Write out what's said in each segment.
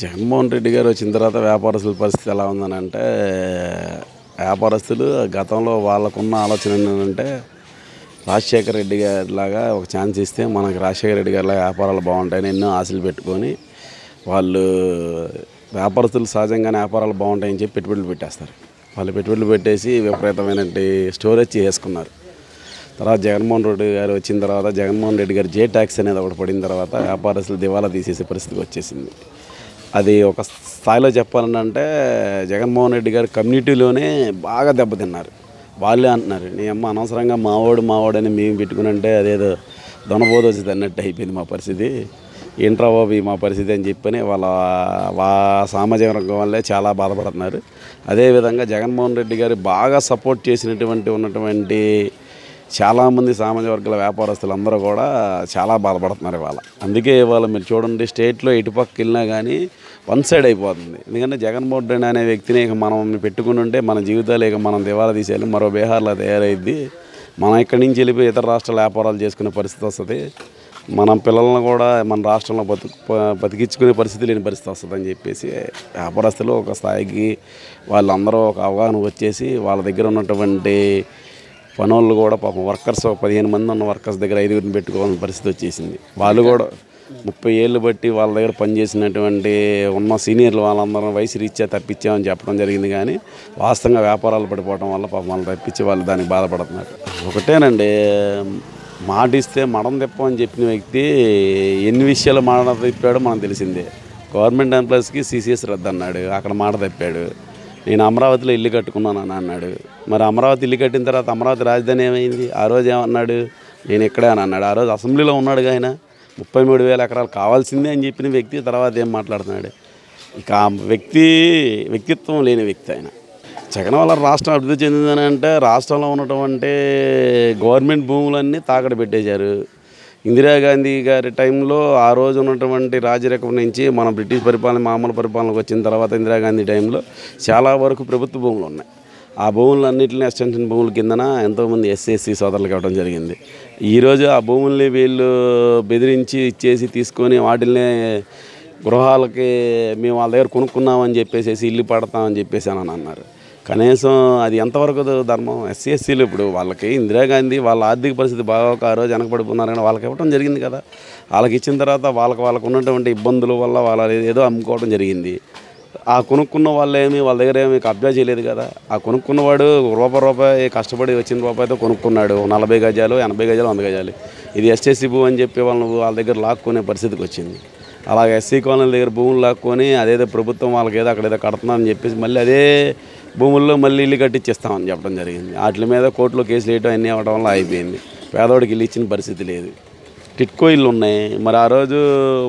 జగన్మోహన్ రెడ్డి గారు వచ్చిన తర్వాత వ్యాపారస్తుల పరిస్థితి ఎలా ఉందనంటే, వ్యాపారస్తులు గతంలో వాళ్ళకున్న ఆలోచన ఏంటంటే, రాజశేఖర రెడ్డి గారిలాగా ఒక ఛాన్స్ ఇస్తే మనకి రాజశేఖర రెడ్డి గారిలాగా వ్యాపారాలు బాగుంటాయని ఎన్నో ఆశలు పెట్టుకొని వాళ్ళు వ్యాపారస్తులు సహజంగానే వ్యాపారాలు బాగుంటాయని చెప్పి పెట్టుబడులు పెట్టేస్తారు. వాళ్ళు పెట్టుబడులు పెట్టేసి విపరీతమైన స్టోరేజ్ చేసుకున్నారు. తర్వాత జగన్మోహన్ రెడ్డి గారు వచ్చిన తర్వాత జగన్మోహన్ రెడ్డి గారు జే ట్యాక్స్ అనేది ఒకటి పడిన తర్వాత వ్యాపారస్తులు దివాలా తీసేసే పరిస్థితికి వచ్చేసింది. అది ఒక స్థాయిలో చెప్పాలంటే జగన్మోహన్ రెడ్డి గారు కమ్యూనిటీలోనే బాగా దెబ్బతిన్నారు. వాళ్ళే అంటున్నారు, నీ అమ్మ అనవసరంగా మావాడు అని మేము పెట్టుకునంటే అదేదో దొనబోదొచ్చింది అన్నట్టు అయిపోయింది మా పరిస్థితి, ఏంట్రా బాబు మా పరిస్థితి అని చెప్పని వాళ్ళ సామాజిక వర్గం వల్లే చాలా బాధపడుతున్నారు. అదేవిధంగా జగన్మోహన్ రెడ్డి గారు బాగా సపోర్ట్ చేసినటువంటి ఉన్నటువంటి చాలామంది సామాజిక వర్గాల వ్యాపారస్తులు అందరూ కూడా చాలా బాధపడుతున్నారు ఇవాళ. అందుకే ఇవాళ మీరు చూడండి, స్టేట్లో ఎటుపక్క వెళ్ళినా కానీ వన్ సైడ్ అయిపోతుంది. ఎందుకంటే జగన్మోహన్ రెడ్డి అనే వ్యక్తిని ఇక మనం పెట్టుకుని ఉంటే మన జీవితాలు ఇక మనం దివాలా తీసేయాలి, మరో బీహార్లో తయారైద్ది. మనం ఇక్కడి నుంచి వెళ్ళిపోయి ఇతర రాష్ట్రాల వ్యాపారాలు చేసుకునే పరిస్థితి వస్తుంది. మన పిల్లలను కూడా మన రాష్ట్రంలో బతికించుకునే పరిస్థితి లేని పరిస్థితి వస్తుందని చెప్పేసి వ్యాపారస్తులు ఒక స్థాయికి వాళ్ళందరూ ఒక అవగాహన వచ్చేసి వాళ్ళ దగ్గర ఉన్నటువంటి పనులు కూడా పాపం వర్కర్స్ 15 మంది ఉన్న వర్కర్స్ దగ్గర 5గురిని పెట్టుకోవాల్సిన పరిస్థితి వచ్చేసింది. వాళ్ళు కూడా 30 ఏళ్ళు బట్టి వాళ్ళ దగ్గర పనిచేసినటువంటి ఉన్న సీనియర్లు వాళ్ళందరూ వయసు రీత్యా తప్పించామని చెప్పడం జరిగింది. కానీ వాస్తవంగా వ్యాపారాలు పడిపోవడం వల్ల పాపం వాళ్ళు తప్పించి వాళ్ళు దానికి బాధపడుతున్నారు. ఒకటేనండి, మాట ఇస్తే మడం తిప్పమని చెప్పిన వ్యక్తి ఎన్ని విషయాలు మాట తిప్పాడో మనకు తెలిసిందే. గవర్నమెంట్ ఎంప్లాయీస్కి CCS రద్దు అన్నాడు, అక్కడ మాట తప్పాడు. నేను అమరావతిలో ఇల్లు కట్టుకున్నాను అని అన్నాడు. మరి అమరావతి ఇల్లు కట్టిన తర్వాత అమరావతి రాజధాని ఏమైంది? ఆ రోజు ఏమన్నాడు, నేను ఇక్కడే అని అన్నాడు. ఆ రోజు అసెంబ్లీలో ఉన్నాడుగా ఆయన. 33,000 ఎకరాలు కావాల్సిందే అని చెప్పిన వ్యక్తి తర్వాత ఏం మాట్లాడుతున్నాడు? ఇక ఆ వ్యక్తిత్వం లేని వ్యక్తి ఆయన. జగన్ వల్ల రాష్ట్రం అభివృద్ధి చెందిందని అంటే రాష్ట్రంలో ఉన్నటువంటి గవర్నమెంట్ భూములన్నీ తాకట్టు పెట్టేశారు. ఇందిరాగాంధీ గారి టైంలో ఆ రోజు ఉన్నటువంటి రాజరికం నుంచి మనం బ్రిటిష్ పరిపాలన మామూలు పరిపాలనకు వచ్చిన తర్వాత ఇందిరాగాంధీ టైంలో చాలా వరకు ప్రభుత్వ భూములు ఉన్నాయి. ఆ భూములన్నింటినీ ఎక్స్టెన్షన్ భూముల కిందన ఎంతోమంది SC సోదరులకు ఇవ్వడం జరిగింది. ఈరోజు ఆ భూముల్ని వీళ్ళు బెదిరించి ఇచ్చేసి తీసుకొని వాటిల్ని గృహాలకి మేము వాళ్ళ దగ్గర కొనుక్కున్నామని చెప్పేసి ఇల్లు పడతామని చెప్పేసి అని అన్నారు. కనీసం అది ఎంతవరకు ధర్మం? SCలు ఇప్పుడు వాళ్ళకి ఇందిరాగాంధీ వాళ్ళ ఆర్థిక పరిస్థితి బాగా ఆ రోజు వెనకబడిపోతున్నారని వాళ్ళకి ఇవ్వడం జరిగింది కదా. వాళ్ళకి ఇచ్చిన తర్వాత వాళ్ళకు ఉన్నటువంటి ఇబ్బందుల వల్ల వాళ్ళ ఏదో అమ్ముకోవడం జరిగింది. ఆ కొనుక్కున్న వాళ్ళ దగ్గర ఏమి కబ్జా చేయలేదు కదా. ఆ కొనుక్కున్నవాడు రూపాయి కష్టపడి వచ్చిన రూపాయితో కొనుక్కున్నాడు. 40 గజాలు 80 గజాలు 100 గజాలు ఇది SC భూ అని చెప్పి వాళ్ళ దగ్గర లాక్కునే పరిస్థితికి వచ్చింది. అలాగే SC కాలనీల దగ్గర భూములు లాక్కొని అదేదో ప్రభుత్వం వాళ్ళకి ఏదో అక్కడేదో కడుతున్నామని చెప్పేసి మళ్ళీ అదే భూముల్లో మళ్ళీ ఇల్లు కట్టించేస్తామని చెప్పడం జరిగింది. వాటి మీద కోర్టులో కేసులు వేయడం అన్నీ అవ్వడం వల్ల అయిపోయింది. పేదవాడికి ఇల్లు ఇచ్చిన పరిస్థితి లేదు. టిట్కో ఇల్లు ఉన్నాయి. మరి ఆ రోజు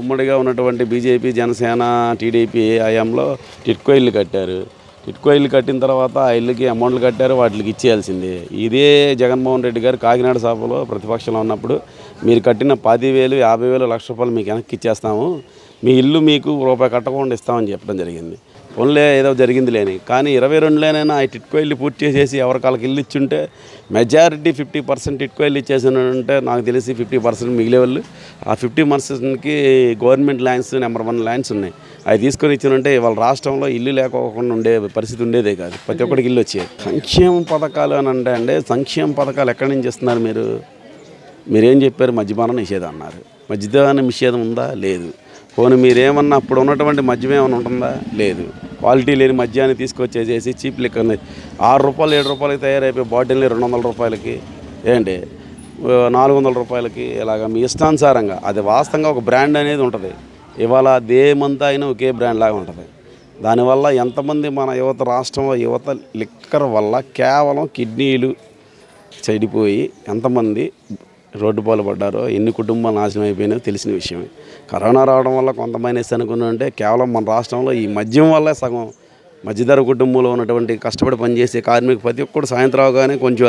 ఉమ్మడిగా ఉన్నటువంటి BJP జనసేన TDP హయాంలో టిట్కో ఇల్లు కట్టారు. టిట్కో ఇల్లు కట్టిన తర్వాత ఆ ఇల్లుకి అమౌంట్లు కట్టారు, వాటికి ఇచ్చేయాల్సిందే. ఇదే జగన్మోహన్ రెడ్డి గారు కాకినాడ సభలో ప్రతిపక్షంలో ఉన్నప్పుడు మీరు కట్టిన 10,000 50,000 లక్ష రూపాయలు మీకు వెనక్కి ఇచ్చేస్తాము, మీ ఇల్లు మీకు రూపాయి కట్టకుండా ఇస్తామని చెప్పడం జరిగింది. ఓన్లే ఏదో జరిగింది లేని, కానీ 22లోనైనా ఆ టిట్కో ఇల్లు పూర్తి చేసేసి ఎవరికాళ్ళకి ఇల్లు ఇచ్చుంటే మెజారిటీ 50% టిట్కో ఇల్లు ఇచ్చేసినంటే నాకు తెలిసి 50% మిగిలే వాళ్ళు. ఆ 50%కి గవర్నమెంట్ ల్యాండ్స్ నెంబర్ 1 ల్యాండ్స్ ఉన్నాయి. అవి తీసుకొని ఇచ్చినంటే వాళ్ళ రాష్ట్రంలో ఇల్లు లేకోకుండా ఉండే పరిస్థితి ఉండేదే కాదు. ప్రతి ఒక్కడికి ఇల్లు వచ్చేది. సంక్షేమ పథకాలు అని అంటే సంక్షేమ పథకాలు ఎక్కడి నుంచి ఇస్తున్నారు? మీరేం చెప్పారు? మద్యపాన నిషేధం అన్నారు. మద్యపాన నిషేధం ఉందా? లేదు. పోనీ మీరేమన్నా అప్పుడు ఉన్నటువంటి మద్యం ఏమైనా ఉంటుందా? లేదు. క్వాలిటీ లేని మద్యాన్ని తీసుకొచ్చేసేసి చీప్ లిక్కర్ని 6 రూపాయలు 7 రూపాయలకి తయారైపోయి బాటిల్ని 200 రూపాయలకి ఏంటి 400 రూపాయలకి ఇలాగ మీ ఇష్టానుసారంగా. అది వాస్తవంగా ఒక బ్రాండ్ అనేది ఉంటుంది. ఇవాళ దేమంతా అయినా ఒకే బ్రాండ్ లాగా ఉంటుంది. దానివల్ల ఎంతమంది మన రాష్ట్రంలో యువత లిక్కర్ వల్ల కేవలం కిడ్నీలు చెడిపోయి ఎంతమంది రోడ్డు పాలు పడ్డారో, ఎన్ని కుటుంబాలు నాశనం అయిపోయినాయో తెలిసిన విషయమే. కరోనా రావడం వల్ల కొంతమంది అనుకున్నారంటే కేవలం మన రాష్ట్రంలో ఈ మద్యం వల్లే సగం మధ్యధర కుటుంబంలో ఉన్నటువంటి కష్టపడి పనిచేసే కార్మిక ప్రతి ఒక్కరు సాయంత్రం అవగానే కొంచెం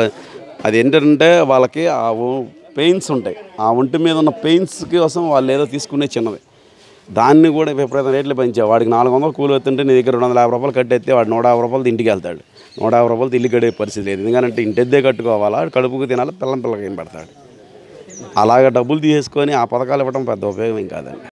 అది ఏంటంటే వాళ్ళకి ఆ పెయిన్స్ ఉంటాయి. ఆ ఒంటి మీద ఉన్న పెయిన్స్ కోసం వాళ్ళు ఏదో తీసుకునే చిన్నది, దాన్ని కూడా విపరీతం రేట్లు పెంచావు. వాడికి 400 కూలి వస్తుంటే నీ దగ్గర 250 రూపాయలు కట్టేస్తే వాడు 150 రూపాయలు ఇంటికి వెళ్తాడు. 150 రూపాయలతో ఇల్లు కట్టే పరిస్థితి లేదు. ఎందుకంటే ఇంటిద్దే కట్టుకోవాలా, కడుపుకు తినాలి, పిల్లకి ఏం పెడతాడు. అలాగ డబ్బులు తీసుకొని ఆ పథకాలు ఇవ్వడం పెద్ద ఉపయోగం కాదండి.